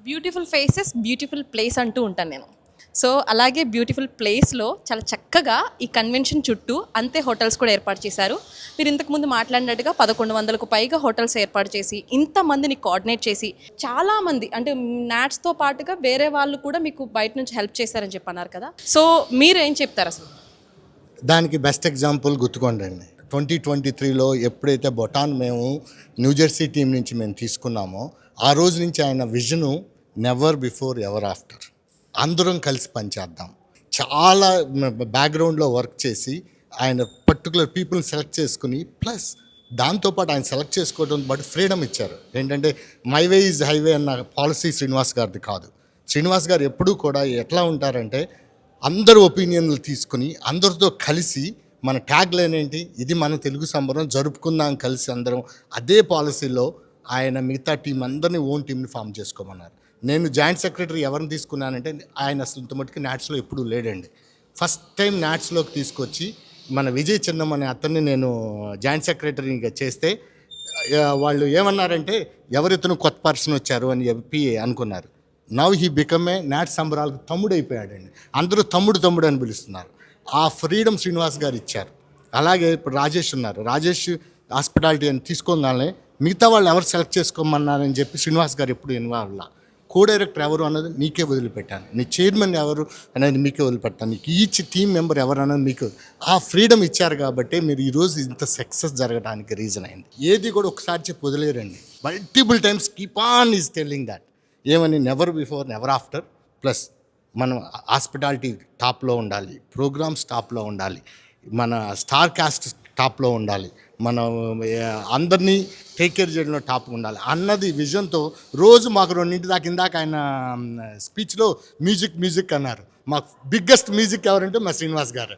Beautiful faces beautiful place అంటూ ఉంటాను నేను. సో అలాగే బ్యూటిఫుల్ ప్లేస్లో చాలా చక్కగా ఈ కన్వెన్షన్ చుట్టూ అంతే హోటల్స్ కూడా ఏర్పాటు చేశారు. మీరు ఇంతకుముందు మాట్లాడినట్టుగా 1100కు పైగా హోటల్స్ ఏర్పాటు చేసి ఇంతమందిని కోఆర్డినేట్ చేసి చాలామంది అంటే నాట్స్తో పాటుగా వేరే వాళ్ళు కూడా మీకు బయట నుంచి హెల్ప్ చేశారని చెప్పి అన్నారు కదా. సో మీరు ఏం చెప్తారు అసలు? దానికి బెస్ట్ ఎగ్జాంపుల్ గుర్తుకోండి. 2023లో ఎప్పుడైతే బొటాన్ మేము న్యూజెర్సీ టీం నుంచి మేము తీసుకున్నామో ఆ రోజు నుంచి ఆయన vision never before ever after, అందరం కలిసి పనిచేద్దాం. చాలా బ్యాక్గ్రౌండ్లో వర్క్ చేసి ఆయన పర్టికులర్ పీపుల్ని సెలెక్ట్ చేసుకుని ప్లస్ దాంతోపాటు ఆయన సెలెక్ట్ చేసుకోవడం బట్ ఫ్రీడమ్ ఇచ్చారు. ఏంటంటే మై వే ఈజ్ హైవే అన్న పాలసీ శ్రీనివాస్ గారిది కాదు. శ్రీనివాస్ గారు ఎప్పుడూ కూడా ఎట్లా ఉంటారంటే అందరు ఒపీనియన్లు తీసుకుని అందరితో కలిసి మన ట్యాగ్ లైన్ ఏంటి, ఇది మన తెలుగు సంబరం జరుపుకుందాం కలిసి అందరం, అదే పాలసీలో ఆయన మిగతా టీం అందరినీ ఓన్ టీంని ఫామ్ చేసుకోమన్నారు. నేను జాయింట్ సెక్రటరీ ఎవరిని తీసుకున్నానంటే ఆయన అసలు ఇంతమట్టుకు నాట్స్లో ఎప్పుడూ లేడండి. ఫస్ట్ టైం నాట్స్లోకి తీసుకొచ్చి మన విజయ్ చిన్నం అనే అతన్ని నేను జాయింట్ సెక్రటరీగా చేస్తే వాళ్ళు ఏమన్నారంటే ఎవరితను కొత్త పర్సన్ వచ్చారు అని చెప్పి అనుకున్నారు. నవ్ హీ బికమ్ ఏ నాట్ సంబరాలకు తమ్ముడు అయిపోయాడండి. అందరూ తమ్ముడు అని పిలుస్తున్నారు. ఆ ఫ్రీడమ్ శ్రీనివాస్ గారు ఇచ్చారు. అలాగే ఇప్పుడు రాజేష్ ఉన్నారు. రాజేష్ హాస్పిటాలిటీ అని తీసుకోగానే మిగతా వాళ్ళు ఎవరు సెలెక్ట్ చేసుకోమన్నారని చెప్పి శ్రీనివాస్ గారు ఎప్పుడు ఇన్వాల్వ్. కో డైరెక్టర్ ఎవరు అన్నది మీకే వదిలిపెట్టాను, నీ చైర్మన్ ఎవరు అనేది మీకే వదిలిపెట్టాను, నీకు ఈచ్ టీమ్ మెంబర్ ఎవరు అన్నది మీకు ఆ ఫ్రీడమ్ ఇచ్చారు. కాబట్టి మీరు ఈరోజు ఇంత సక్సెస్ జరగడానికి రీజన్ అయింది. ఏది కూడా ఒకసారి చెప్పి వదిలేరండి. Multiple times keep on is telling that ఏమని never before never after. Plus మనం హాస్పిటాలిటీ టాప్లో ఉండాలి, ప్రోగ్రామ్స్ టాప్లో ఉండాలి, మన స్టార్ కాస్ట్ టాప్లో ఉండాలి, మనం అందరినీ టేక్ కేర్ చేయడంలో టాప్గా ఉండాలి అన్నది విజన్తో రోజు మాకు 2 దాకా ఇందాక ఆయన స్పీచ్లో మ్యూజిక్ అన్నారు. మాకు బిగ్గెస్ట్ మ్యూజిక్ ఎవరంటే మా శ్రీనివాస్ గారు.